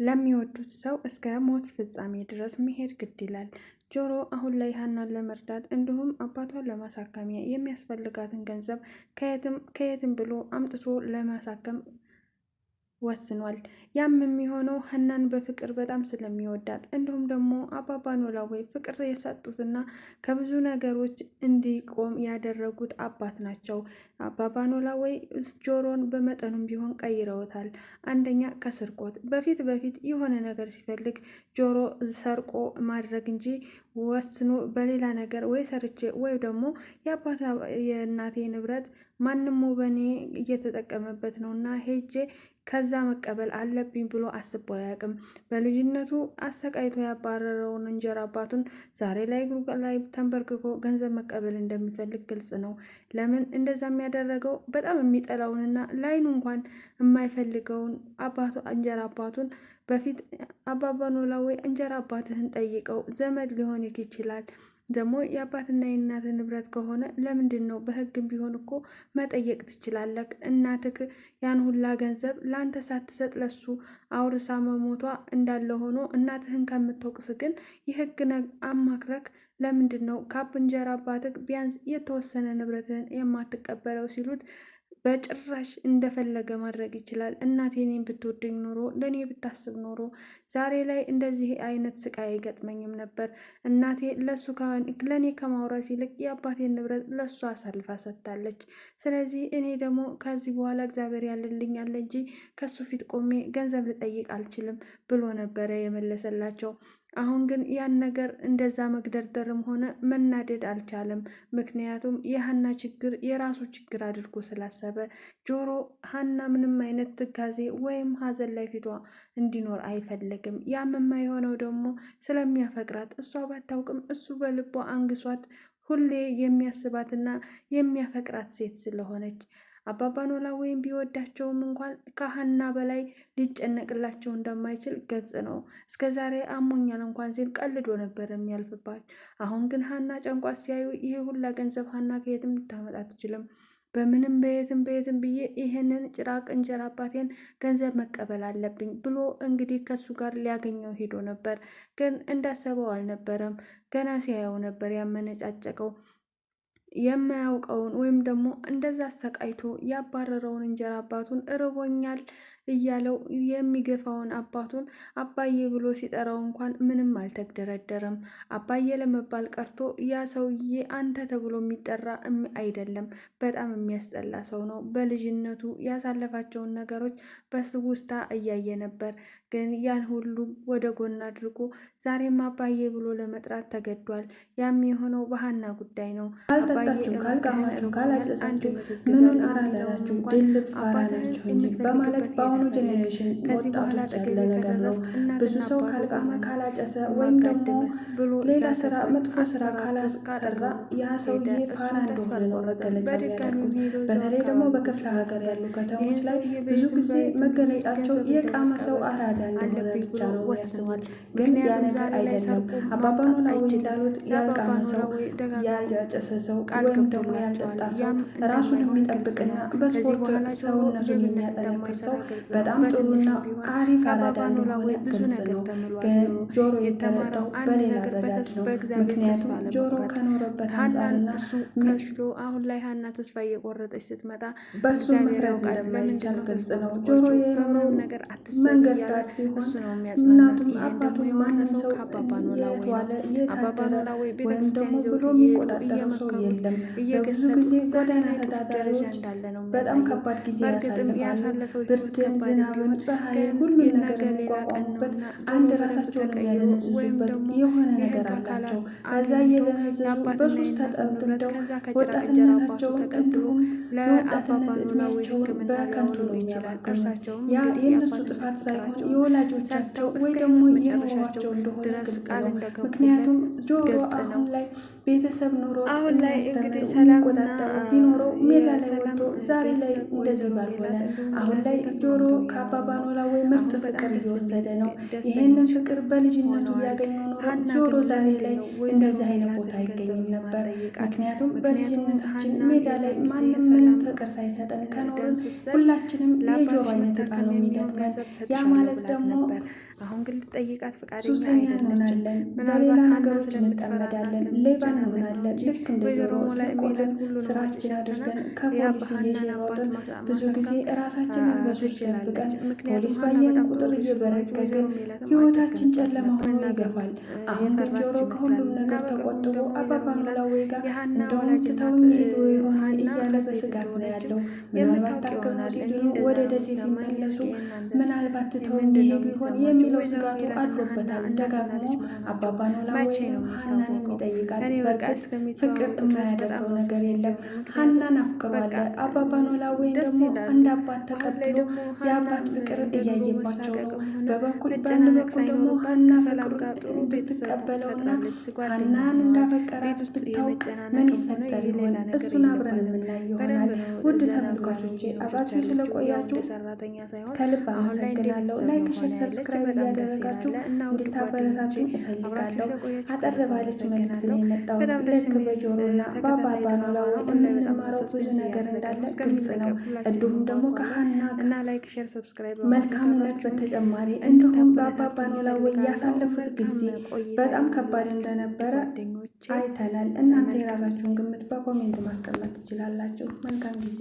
ለሚወዱት ሰው እስከ ሞት ፍጻሜ ድረስ መሄድ ግድ ይላል። ጆሮ አሁን ላይ ሀናን ለመርዳት እንዲሁም አባቷን ለማሳከሚያ የሚያስፈልጋትን ገንዘብ ከየትም ብሎ አምጥቶ ለማሳከም ወስኗል። ያም የሚሆነው ሀናን በፍቅር በጣም ስለሚወዳት እንዲሁም ደግሞ አባባ ኖላዊ ፍቅር የሰጡትና ከብዙ ነገሮች እንዲቆም ያደረጉት አባት ናቸው። አባባ ኖላዊ ጆሮን በመጠኑም ቢሆን ቀይረውታል። አንደኛ ከስርቆት በፊት የሆነ ነገር ሲፈልግ ጆሮ ሰርቆ ማድረግ እንጂ ወስኖ በሌላ ነገር ወይ ሰርቼ ወይ ደግሞ የእናቴ ንብረት ማንም በኔ እየተጠቀመበት ነውና ሄጄ ከዛ መቀበል አለብኝ ብሎ አስቦ አያውቅም። በልጅነቱ አሰቃይቶ ያባረረውን እንጀራ አባቱን ዛሬ ላይ እግሩ ላይ ተንበርክኮ ገንዘብ መቀበል እንደሚፈልግ ግልጽ ነው። ለምን እንደዛ የሚያደረገው በጣም የሚጠላውንና ላይኑ እንኳን የማይፈልገውን እንጀራ አባቱን በፊት አባባ ኖላዊ እንጀራ አባትህን ጠይቀው ዘመድ ሊሆን ይችላል ደግሞ የአባትና የእናት ንብረት ከሆነ ለምንድን ነው በሕግም ቢሆን እኮ መጠየቅ ትችላለህ። እናትክ ያን ሁላ ገንዘብ ለአንተ ሳትሰጥ ለሱ አውርሳ መሞቷ እንዳለ ሆኖ እናትህን ከምትወቅስ ግን የሕግ አማክረክ ለምንድን ነው ካብ እንጀራ አባትክ ቢያንስ የተወሰነ ንብረትህን የማትቀበለው ሲሉት በጭራሽ እንደፈለገ ማድረግ ይችላል። እናቴ እኔን ብትወደኝ ኖሮ ለእኔ ብታስብ ኖሮ ዛሬ ላይ እንደዚህ አይነት ስቃይ አይገጥመኝም ነበር። እናቴ ለእኔ ከማውረስ ይልቅ የአባቴን ንብረት ለእሱ አሳልፋ ሰጥታለች። ስለዚህ እኔ ደግሞ ከዚህ በኋላ እግዚአብሔር ያለልኝ አለ እንጂ ከሱ ፊት ቆሜ ገንዘብ ልጠይቅ አልችልም ብሎ ነበረ የመለሰላቸው። አሁን ግን ያን ነገር እንደዛ መግደርደርም ሆነ መናደድ አልቻለም። ምክንያቱም የሀና ችግር የራሱ ችግር አድርጎ ስላሰበ ጆሮ ሀና ምንም አይነት ትካዜ ወይም ሀዘን ላይ ፊቷ እንዲኖር አይፈልግም። ያም የማይሆነው ደግሞ ስለሚያፈቅራት እሷ ባታውቅም እሱ በልቧ አንግሷት ሁሌ የሚያስባትና የሚያፈቅራት ሴት ስለሆነች አባባ ኖላዊም ቢወዳቸውም እንኳን ከሀና በላይ ሊጨነቅላቸው እንደማይችል ግልጽ ነው። እስከ ዛሬ አሞኛል እንኳን ሲል ቀልዶ ነበር የሚያልፍባት። አሁን ግን ሀና ጨንቋት ሲያዩ ይሄ ሁላ ገንዘብ ሀና ከየትም ልታመጣ አትችልም። በምንም በየትም ብዬ ይሄንን ጭራቅ እንጀራ አባቴን ገንዘብ መቀበል አለብኝ ብሎ እንግዲህ ከሱ ጋር ሊያገኘው ሄዶ ነበር። ግን እንዳሰበው አልነበረም። ገና ሲያየው ነበር ያመነጫጨቀው። የማያውቀውን ወይም ደግሞ እንደዛ አሰቃይቶ ያባረረውን እንጀራ አባቱን እርቦኛል እያለው የሚገፋውን አባቱን አባዬ ብሎ ሲጠራው እንኳን ምንም አልተግደረደረም። አባዬ ለመባል ቀርቶ ያ ሰውዬ አንተ ተብሎ የሚጠራ አይደለም። በጣም የሚያስጠላ ሰው ነው። በልጅነቱ ያሳለፋቸውን ነገሮች በስውስታ እያየ ነበር። ግን ያን ሁሉ ወደ ጎን አድርጎ ዛሬም አባዬ ብሎ ለመጥራት ተገዷል። ያም የሆነው በሀና ጉዳይ ነው። ካልጠጣችሁ፣ ካልቃማችሁ፣ ካላጨሳችሁ ምኑን አራላችሁ ድልብ ፋራላችሁ እንጂ በማለት በአሁኑ ጄኔሬሽን ወጣቶች ያለ ነገር ነው። ብዙ ሰው ካልቃመ ካላጨሰ ወይም ደግሞ ሌላ ስራ መጥፎ ስራ ካላሰራ ያ ሰውዬ ፋራ እንደሆነ ነው መገለጫ የሚያደርጉት። በተለይ ደግሞ በክፍለ ሀገር ያሉ ከተሞች ላይ ብዙ ጊዜ መገለጫቸው የቃመ ሰው አራዳ እንደሆነ ብቻ ነው ያስባል። ግን ያ ነገር አይደለም። አባባ ኖላዊ እንዳሉት ያልቃመ ሰው ያልጨሰ ሰው ወይም ደግሞ ያልጠጣ ሰው ራሱን የሚጠብቅና በስፖርት ሰውነቱን የሚያጠነክር ሰው በጣም ጥሩና አሪፍ አራዳ እንደሆነ ግልጽ ነው። ግን ጆሮ የተረዳው በሌላ ረዳት ነው። ምክንያቱም ጆሮ ከኖረበት አንጻርና ከሽሎ አሁን ላይ ሀና ተስፋ እየቆረጠች ስትመጣ በሱ መፍረድ እንደማይቻል ግልጽ ነው። ጆሮ የኖረው ነገር መንገድ ዳር ሲሆን እናቱም አባቱም ማንም ሰው የተዋለ የታደረ ወይም ደግሞ ብሎ የሚቆጣጠረው ሰው የለም። በብዙ ጊዜ ጎዳና ተዳዳሪዎች በጣም ከባድ ጊዜ ያሳልፋሉ። ብርድን፣ ዝናብን፣ ፀሐይን ሁሉን ነገር የሚቋቋሙበት አንድ ራሳቸውን የሚያደነዝዙበት የሆነ ነገር አላቸው። ከዛ እየደነዘዙ በሱስ ተጠምደው ወጣትነታቸውን እንዲሁም የወጣትነት እድሜያቸውን በከንቱ ነው የሚያባክኑት። ያ የእነሱ ጥፋት ሳይሆን የወላጆቻቸው ወይ ደግሞ የኑሯቸው እንደሆነ ግልጽ ነው። ምክንያቱም ጆሮ አሁን ላይ ቤተሰብ ኑሮ የሚያስተምር የሚቆጣጠሩ ቢኖረው ሜዳ ላይ ወጥቶ ዛሬ ላይ እንደዚህ ባልሆነ። አሁን ላይ ጆሮ ከአባባ ኖላዊ ምርጥ ፍቅር እየወሰደ ነው። ይህንን ፍቅር በልጅነቱ ቢያገኘው ኖሮ ጆሮ ዛሬ ላይ እንደዚህ አይነት ቦታ አይገኝም ነበር። ምክንያቱም በልጅነታችን ሜዳ ላይ ማንም ምንም ፍቅር ሳይሰጠን ከኖርን ሁላችንም የጆሮ አይነት እጣ ነው የሚገጥመን። ያ ማለት ደግሞ አሁን ግን ልጠይቃት ፈቃደኛ ሱሰኛ እንሆናለን፣ በሌላ ነገሮች እንጠመዳለን፣ ሌባ እንሆናለን። ልክ እንደ ጆሮ ስርቆትን ስራችን አድርገን ከፖሊስ እየሸሮጥን ብዙ ጊዜ ራሳችንን በሱስ ደብቀን ፖሊስ ባየን ቁጥር እየበረገግን ህይወታችን ጨለማ ሆኖ ይገፋል። አሁን ግን ጆሮ ከሁሉም ነገር ተቆጥቦ አባባ ኖላዊ ጋር እንደውም ትተውኝ ሄዶ የሆነ እያለ በስጋት ነው ያለው። ምናልባት ታከመው ሲድኑ ወደ ደሴ ሲመለሱ ምናልባት ትተውኝ ሄዱ ይሆን የሚለው ስጋቱ አድሮበታል። ደጋግሞ አባባ ኖላዊ ወይም ሀናንም ይጠይቃል። በእርግጥ ፍቅር የማያደርገው ነገር የለም። ሀናን አፍቅሯል። አባባ ኖላዊ ደግሞ እንደ አባት ተቀብሎ የአባት ፍቅር እያየባቸው ነው። በበኩል በአንድ በኩል ደግሞ ሀና ፍቅሩ ብትቀበለውና ሀናን እንዳፈቀራት ብታውቅ ምን ይፈጠር ይሆን? እሱን አብረን የምናይ ይሆናል። ውድ ተመልካቾቼ አብራችሁ ስለቆያችሁ ከልብ አመሰግናለሁ። ላይክ፣ ሼር፣ ሰብስክራይብ እያደረጋችሁ እንድታበረታችሁ እፈልጋለሁ። አጠር ባለች መልዕክት ነው የመጣሁት። ልክ በጆሮና በአባባ ኖላዊ የምንማረው ብዙ ነገር እንዳለ ግልጽ ነው። እንዲሁም ደግሞ ከሀና መልካምነት በተጨማሪ እንዲሁም በአባባ ኖላዊ ያሳለፉት ጊዜ በጣም ከባድ እንደነበረ አይተናል። እናንተ የራሳችሁን ግምት በኮሜንት ማስቀመጥ ትችላላችሁ። መልካም ጊዜ